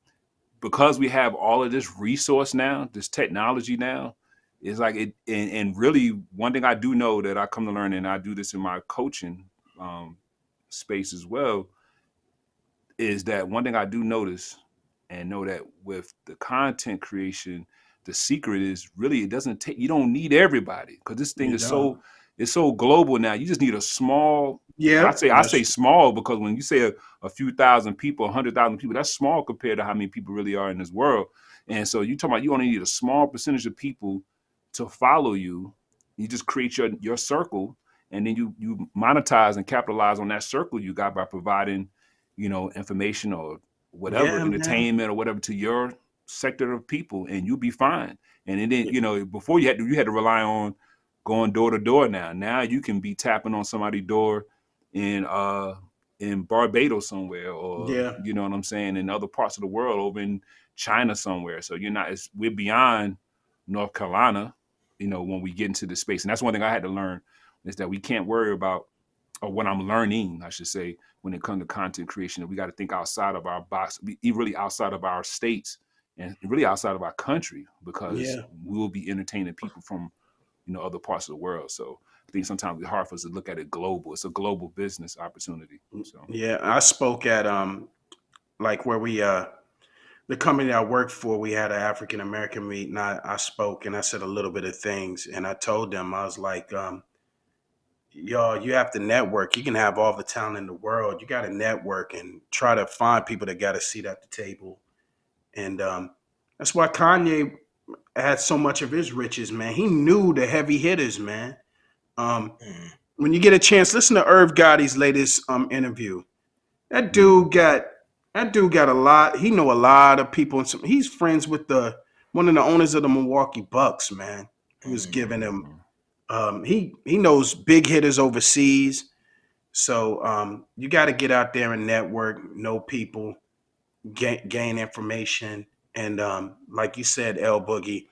because we have all of this resource now, this technology now, it's like it. And really, one thing I do know that I come to learn, and I do this in my coaching space as well, is that one thing I do notice and know that with the content creation, the secret is really it doesn't take, you don't need everybody because this thing You is don't. it's so global now. You just need a small, I Yeah. say I say small because when you say a few thousand people, 100,000 people, that's small compared to how many people really are in this world. And so you talking about you only need a small percentage of people to follow you. You just create your circle, and then you monetize and capitalize on that circle you got by providing information or whatever, Yeah, man. entertainment or whatever to your sector of people, and you'll be fine. And then, before you had to rely on going door to door. Now you can be tapping on somebody's door in Barbados somewhere, or Yeah. you know what I'm saying, in other parts of the world, over in China somewhere. So we're beyond North Carolina, when we get into this space. And that's one thing I had to learn, is that we can't worry about, or what I'm learning, I should say, when it comes to content creation, that we got to think outside of our box, really outside of our states, and really outside of our country, because Yeah. we will be entertaining people from other parts of the world. So I think sometimes it's hard for us to look at it global. It's a global business opportunity. So Yeah. I spoke at like where we the company I worked for, we had an African American meeting. I spoke and I said a little bit of things, and I told them, I was like, y'all, you have to network. You can have all the talent in the world. You got to network and try to find people that got a seat at the table. And that's why Kanye had so much of his riches, man. He knew the heavy hitters, man. Um, Mhm. when you get a chance, listen to Irv Gotti's latest interview. That dude got a lot. He know a lot of people, and he's friends with one of the owners of the Milwaukee Bucks, man. Who was giving him he knows big hitters overseas. So you got to get out there and network, know people, gain information, And like you said, L Boogie,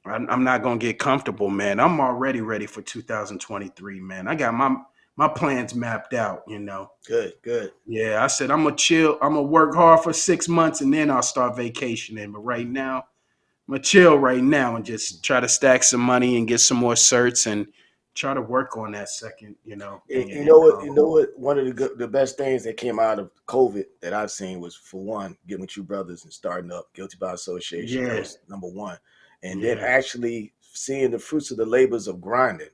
I'm not gonna get comfortable, man. I'm already ready for 2023, man. I got my plans mapped out, you know. Good. Yeah, I said I'm gonna chill. I'm gonna work hard for 6 months and then I'll start vacationing. But right now, I'm gonna chill right now and just try to stack some money and get some more certs and try to work on that second, thing of You know what? income. You know what? One of the best things that came out of COVID that I've seen was, for one, getting with you brothers and starting up Guilty by Association. That Yeah, was number one, and then yeah, actually seeing the fruits of the labors of grinding.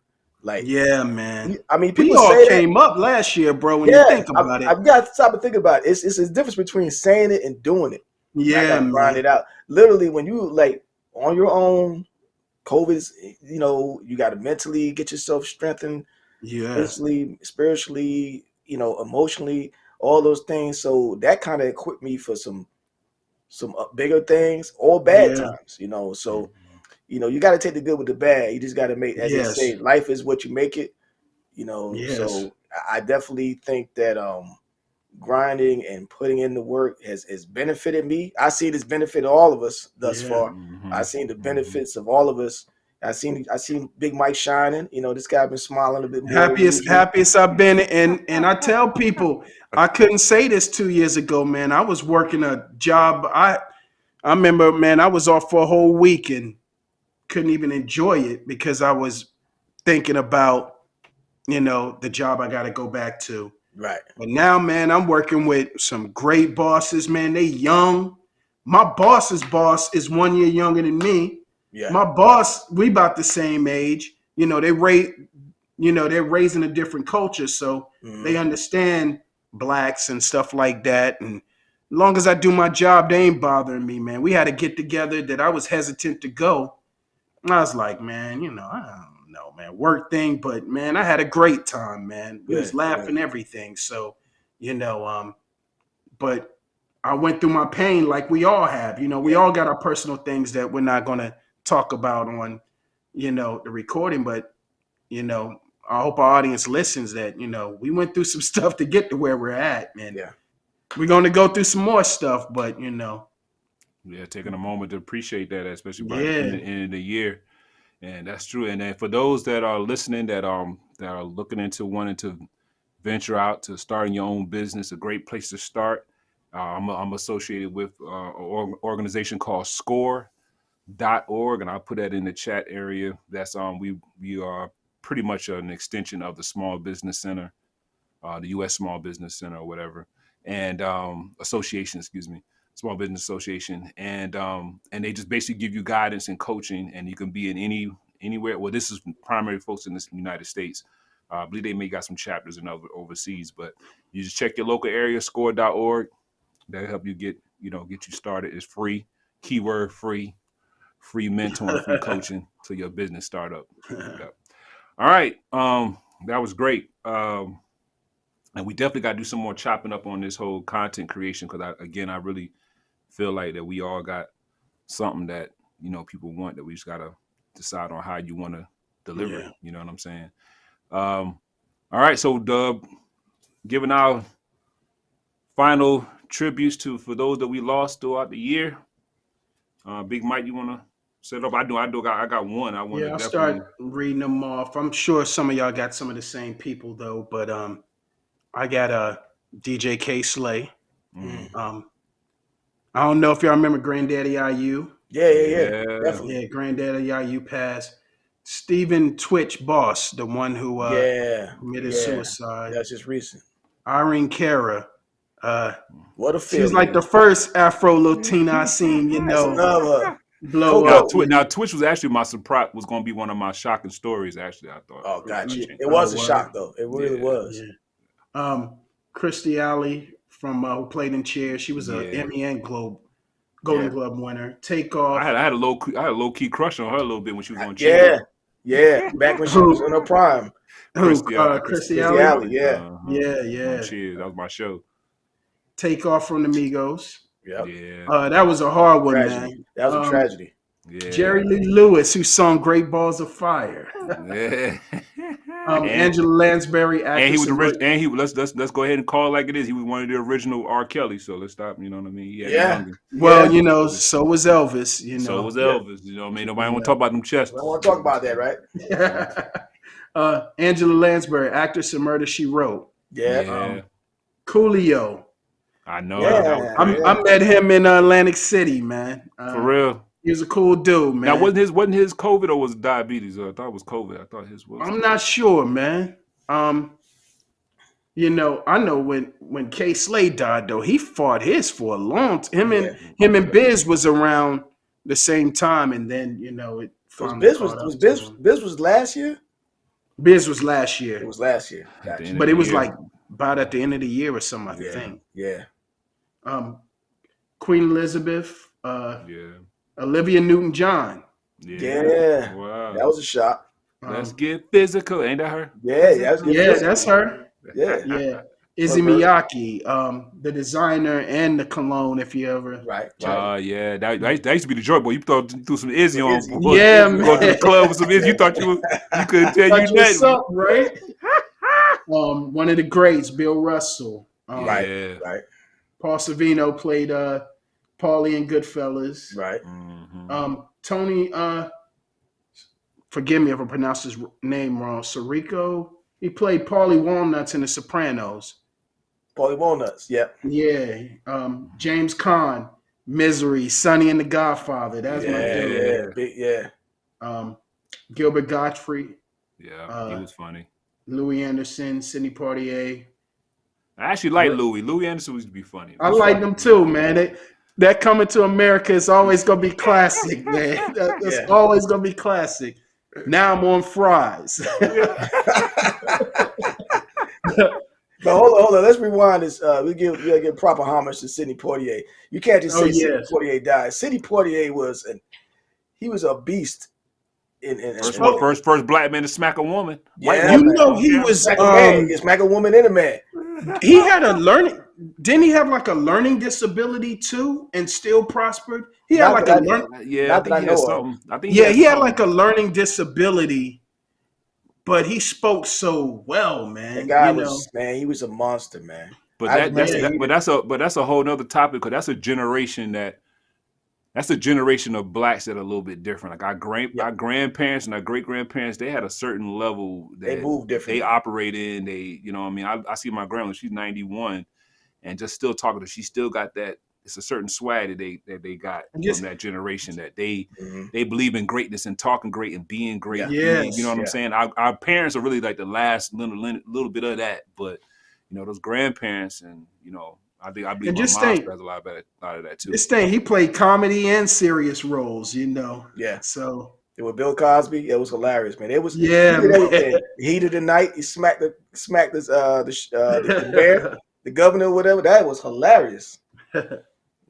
Like, yeah, man. I mean, We people all say that. came up last year, bro. When you Yeah, think about it. I've got to stop and think about it. It's a difference between saying it and doing it. And I got Yeah, to grind man. it out. Literally, when you like on your own, COVID's, you got to mentally get yourself strengthened, Yeah, mentally, spiritually, emotionally, all those things. So that kind of equipped me for some bigger things or bad yeah, times. So Mhm. you got to take the good with the bad. You just got to make, as they yes, say, life is what you make it. yes, So I definitely think that grinding and putting in the work has benefited me. I see this benefit all of us thus yeah, far. I Mhm. seen the Mhm. benefits of all of us. I seen Big Mike shining. This guy been smiling a bit more than happiest usual. happiest I've been, and I tell people I couldn't say this 2 years ago, man. I was working a job. I remember, man, I was off for a whole week and couldn't even enjoy it because I was thinking about the job I got to go back to. Right. But now, man, I'm working with some great bosses, man. They young. My boss's boss is 1 year younger than me. Yeah. My boss, we about the same age. They're raising a different culture, so Hmm. they understand blacks and stuff like that. And as long as I do my job, they ain't bothering me, man. We had a get together that I was hesitant to go. I was like, man, I don't know, man, work thing, but man, I had a great time, man. We was Good. Good. laughing everything. So, you know, but I went through my pain like we all have. We Yeah. all got our personal things that we're not gonna talk about on, the recording, but you know, I hope our audience listens that, we went through some stuff to get to where we're at, man. Yeah. We're gonna go through some more stuff, but Yeah, taking a moment to appreciate that, especially by the yeah, end of the year. And that's true. And then for those that are listening that are looking into wanting to venture out to starting your own business, a great place to start. I'm associated with an organization called score.org, and I'll put that in the chat area. That's we are pretty much an extension of the Small Business Center, the U.S. Small Business Center or whatever, and association, excuse me, Small Business Association, and they just basically give you guidance and coaching, and you can be in anywhere. Well, this is primary folks in the United States. I believe they may got some chapters in overseas, but you just check your local area, score.org. That'll help you get you started. It's free. Keyword free. Free mentoring, free coaching to your business startup. Yep. All right. That was great. And we definitely got to do some more chopping up on this whole content creation because I really feel like that we all got something that people want that we just gotta decide on how you want to deliver it. yeah. You know what I'm saying? All right, so Dub, giving our final tributes for those that we lost throughout the year. Big Mike, you want to set up? I got one. I want Yeah, to I'll definitely. start reading them off. I'm sure some of y'all got some of the same people though, but I got DJ K Slay. Mm. Mm, Um, I don't know if y'all remember Granddaddy IU. Yeah. yeah, Definitely. Yeah, Granddaddy IU passed. Stephen Twitch Boss, the one who Yeah. committed Yeah. suicide. That's just recent. Irene Cara. Uh, What a she's like feeling. the first Afro Latina I seen, That's another. blow Now, up. Coco. Twitch was actually my surprise. Was going to be one of my shocking stories. Actually, I thought Oh, I got gotta you. Yeah. change It that. Oh, was a word. shock, though. It really Yeah, was. Yeah. Christy Alley from who played in Cheers. She was a yeah. Emmy and Golden Yeah. Glove winner. Takeoff. I had a low key crush on her a little bit when she was on Yeah. Cheers. Yeah. Back when she was in Who? her prime. Christy, Christy Christy Alley. Alley. Alley. Yeah. Yeah, On yeah. Cheers. That was my show. Takeoff from the Migos. Yep. Yeah, That was a hard one, Tragedy. man. That was a tragedy. yeah, Jerry Lee Lewis, who sung "Great Balls of Fire." yeah. Angela Lansbury, actress. And he was let's go ahead and call it like it is. He was one of the original R. Kelly. So let's stop. You know what I mean? Well, so was Elvis. So was Elvis. You know what I mean? Nobody want to talk about them chests. I don't want to talk about that, right? Angela Lansbury, actress in Murder, She Wrote. Yeah. Coolio. I know. Yeah. I met him in Atlantic City, man. For real. He was a cool dude, man. Now, wasn't his COVID or was it diabetes? I thought it was COVID. I thought his was. I'm not sure, man. You know, I know when K. Slade died, though, he fought his for a long time. Him and Biz was around the same time, and then it finally Biz was last year. Biz was last year. It was last year, gotcha. But it was like about at the end of the year or something. I think. Yeah. Queen Elizabeth. Olivia Newton-John. Yeah. Wow. That was a shock. Let's get physical. Ain't that her? Yeah, that's her. Yeah. Izzy Miyake, the designer and the cologne, if you ever. Right. Yeah. That used to be the joy boy. You threw some Izzy on. Yeah, man. Go to the club with some Izzy. You thought you couldn't tell you nothing. Right? One of the greats, Bill Russell. Right. Paul Sorvino played Paulie in Goodfellas. Right. Mm-hmm. Tony, forgive me if I pronounce his name wrong. Sirico. He played Paulie Walnuts in The Sopranos. Paulie Walnuts. Yep. Yeah. James Caan, Misery, Sonny and the Godfather. That's my dude. Yeah. Gilbert Gottfried. Yeah, he was funny. Louis Anderson, Sidney Poitier. I actually like Louis. Louis Anderson used to be funny. I like them too, man. That Coming to America is always gonna be classic, man. That's always gonna be classic. Now I'm on fries. But hold on. Let's rewind this. We gotta give proper homage to Sidney Poitier. You can't just say Sidney Poitier died. Sidney Poitier was a beast. First black man to smack a woman. Yeah, he was smack a woman and a man. He had a learning. Didn't he have like a learning disability too, and still prospered? He had like a learning. Yeah, I think he had something. I think he had like a learning disability, but he spoke so well, man. That guy he was a monster, man. But that's a whole nother topic, because that's a generation of blacks that are a little bit different. Like our grandparents and our great grandparents, they had a certain level that they moved different. They operate in. I see my grandma, she's 91, and just still talking to her, she still got that. It's a certain swag that they got from that generation, that they believe in greatness and talking great and being great. Yeah. You know what I'm saying? Our parents are really like the last little bit of that, but those grandparents and I believe my mom has a lot of that too. This thing, he played comedy and serious roles, Yeah. So with Bill Cosby, it was hilarious, man. It was man. Heat of the Night. He smacked the mayor, the governor, whatever. That was hilarious.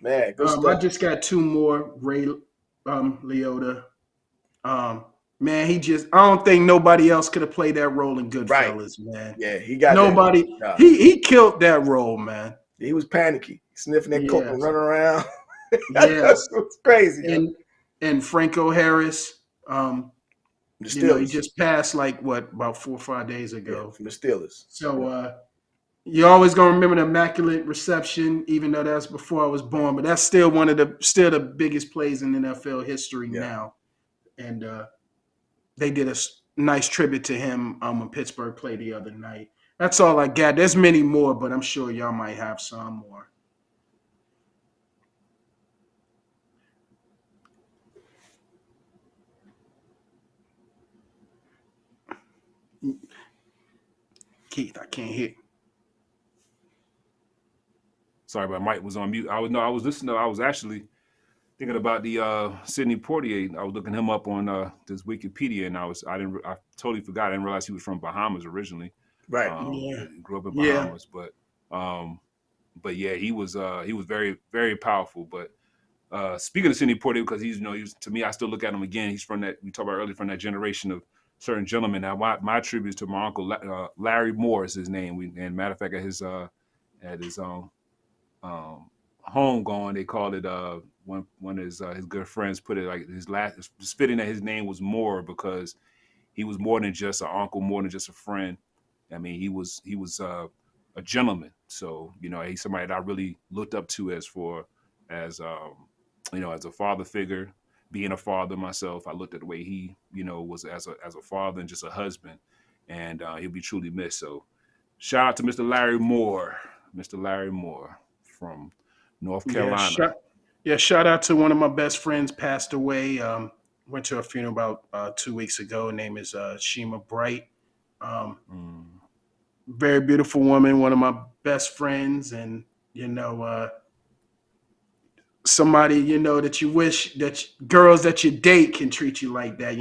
Man, good stuff. I just got two more. Ray Liotta. Man, I don't think nobody else could have played that role in Goodfellas, man. Yeah, he got nobody. That. He killed that role, man. He was panicky, sniffing that coke and running around. Yes, it was crazy. And Franco Harris. He just passed about 4 or 5 days ago from the Steelers. So you're always gonna remember the Immaculate Reception, even though that's before I was born. But that's still one of the biggest plays in NFL history now. And they did a nice tribute to him when Pittsburgh played the other night. That's all I got. There's many more, but I'm sure y'all might have some more. Keith, I can't hear. Sorry, my mic was on mute. I was listening. I was actually thinking about the Sidney Poitier. I was looking him up on this Wikipedia, and I totally forgot. I didn't realize he was from Bahamas originally. Right. Grew up in Bahamas, but yeah, he was very, very powerful. But speaking of Sidney Poitier, because he's to me, I still look at him again. He's from that we talked about earlier, from that generation of certain gentlemen. Now, my tribute to my uncle Larry Moore is his name. And matter of fact, at his home going, they called it one of his good friends put it like his last, just fitting that his name was Moore, because he was more than just an uncle, more than just a friend. I mean, he was a gentleman. So he's somebody that I really looked up to as as a father figure. Being a father myself, I looked at the way he was as a father and just a husband, and he'll be truly missed. So shout out to Mr. Larry Moore, from North Yeah, Carolina. shout out to one of my best friends passed away. Went to a funeral about 2 weeks ago. Her name is Shima Bright. Um, Mm, Very beautiful woman, one of my best friends, and somebody that you wish that girls that you date can treat you like that.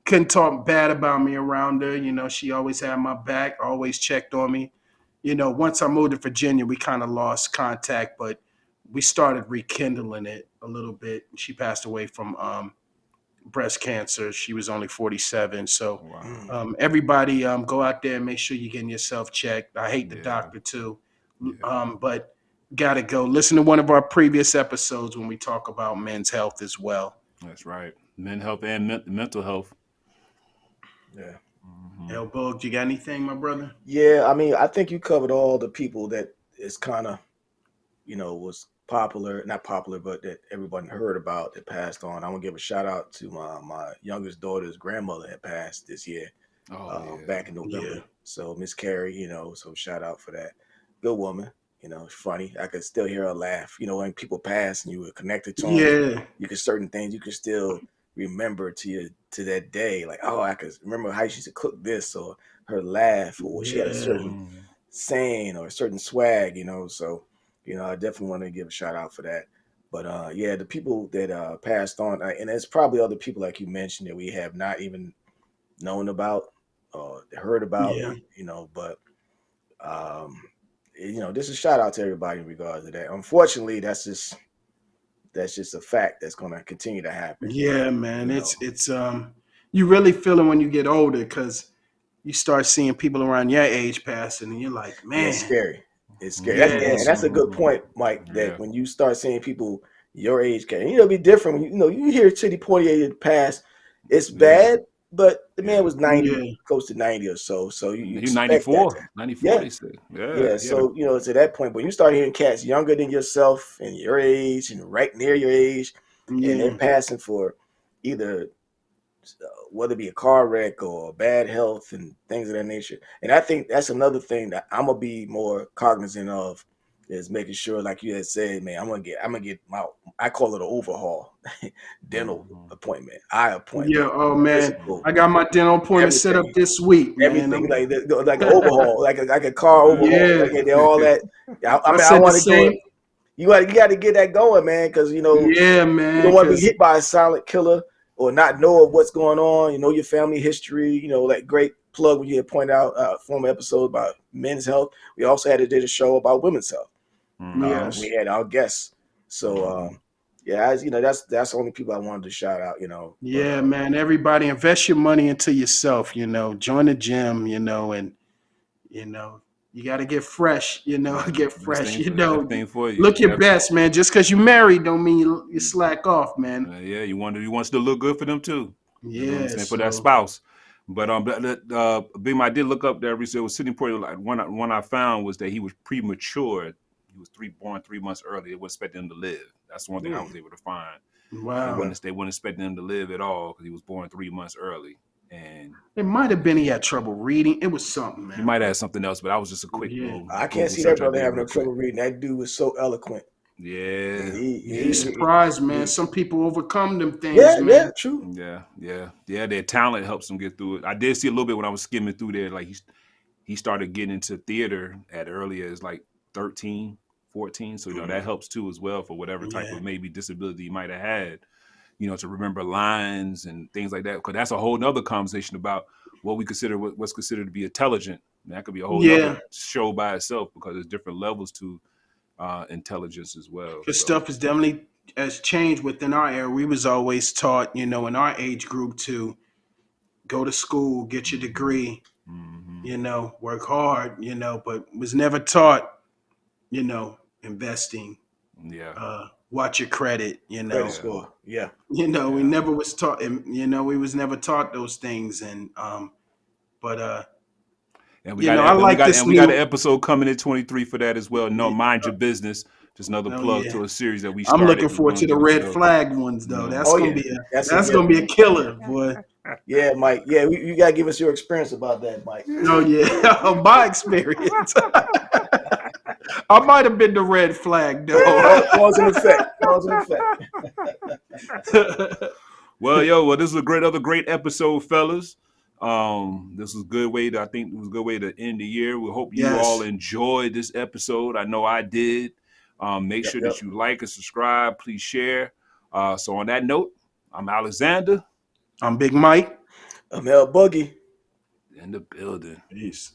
Couldn't talk bad about me around her. She always had my back, always checked on me. Once I moved to Virginia, we kind of lost contact, but we started rekindling it a little bit. She passed away from breast cancer. She was only 47. So wow. everybody go out there and make sure you're getting yourself checked. I hate the Yeah. doctor too. Yeah. But gotta go. Listen to one of our previous episodes when we talk about men's health as well. That's right. Mental health and mental health. Yeah. Mm-hmm. Elbow, you got anything, my brother? Yeah, I mean, I think you covered all the people that is kind of, was popular, not popular, but that everyone heard about that passed on. I want to give a shout out to my youngest daughter's grandmother had passed this year, Oh yeah. back in November. Yeah. So Miss Carrie, so shout out for that. Good woman, funny. I could still hear her laugh. When people pass and you were connected to them, Yeah. you could certain things you could still remember to that day. Like, oh, I could remember how she used to cook this, or her laugh, or she had a Yeah. certain saying or a certain swag. So I definitely want to give a shout out for that. But yeah, the people that passed on, and there's probably other people like you mentioned that we have not even known about or heard about, Yeah. But just a shout out to everybody in regards to that. Unfortunately, that's just a fact that's going to continue to happen. Yeah, man. You know. It's you really feel it when you get older because you start seeing people around your age passing, and you're like, Yeah, it's man, scary. It's scary. yeah. And that's a good Mm-hmm. point, Mike. That Yeah. when you start seeing people your age, it'll be different when you hear Chitty Poitier pass. It's Yeah. bad, but the man Yeah. was 90, Yeah. close to 90 or so. So you He was expect that 94. to, 94, yeah, they said. Yeah. yeah. Yeah. So to that point, when you start hearing cats younger than yourself and your age and right near your age, and they're Yeah. passing for either whether it be a car wreck or bad health and things of that nature. And I think that's another thing that I'm gonna be more cognizant of is making sure, like you had said, man, I'm gonna get my, I call it an overhaul, dental Mm-hmm. appointment, eye appointment, Yeah. Oh man, physical, I got my dental appointment set up everything, this week, man. everything like an overhaul, like a car overhaul, Yeah. like all that. I I mean, I said the want to do it. same. You got to get that going, man, because Yeah, you man. don't want to be Because hit by a silent killer or not know of what's going on. Your family history. That great plug when you had pointed out former episode about men's health. We also did a show about women's health. Mm-hmm. yes. We had our guests. So Mm-hmm. yeah, that's the only people I wanted to shout out. But Yeah, man. Everybody invest your money into yourself. Join the gym. And you know you got to get fresh. Yeah. Get Best fresh. thing for best thing for you. Look your Yep. best, man. Just because you married don't mean you slack off, man. Yeah, you want to look good for them too. You know what I'm Yeah. saying? For that So spouse. But Big I did look up there recently. It was sitting point like one I found was that he was premature. He was born 3 months early. They wasn't expecting him to live. That's the one thing I was able to find. wow. okay. They weren't expecting him to live at all because he was born 3 months early. And It might have been he had trouble reading. It was something, he man. might have something else, but that was just a quick Yeah. little I can't Google see that search I brother did having no real quick. trouble reading. That dude was so eloquent. Yeah. You'd be surprised, man. Some people overcome them things, yeah, man. true. Yeah. Their talent helps them get through it. I did see a little bit when I was skimming through there. Like he started getting into theater at early as like 13, 14. So that helps too as well for whatever type Yeah. of maybe disability you might have had. To remember lines and things like that. Because that's a whole nother conversation about what we consider what's considered to be intelligent. And that could be a whole nother Yeah. show by itself because there's different levels to intelligence as well. Because So stuff is definitely has changed within our era. We was always taught, in our age group to go to school, get your degree, work hard, but was never taught, investing, yeah. watch your credit, Credit score. Yeah. we never was taught, we was never taught those things. And, and we got I like this we got an episode coming in 23 for that as well. No, mind your business. Just another plug to a series that we started. I'm looking forward to the red flag ones though. That's gonna be a killer, boy. Yeah, Mike. Yeah, you gotta give us your experience about that, Mike. Oh yeah, my experience. I might have been the red flag though. Cause and effect. Cause and effect. Well, this is another great episode, fellas. This was a good way to end the year. We hope you all enjoyed this episode. I know I did. Make sure that you like and subscribe. Please share. So on that note, I'm Alexander. I'm Big Mike. I'm El Buggy. In the building. Peace.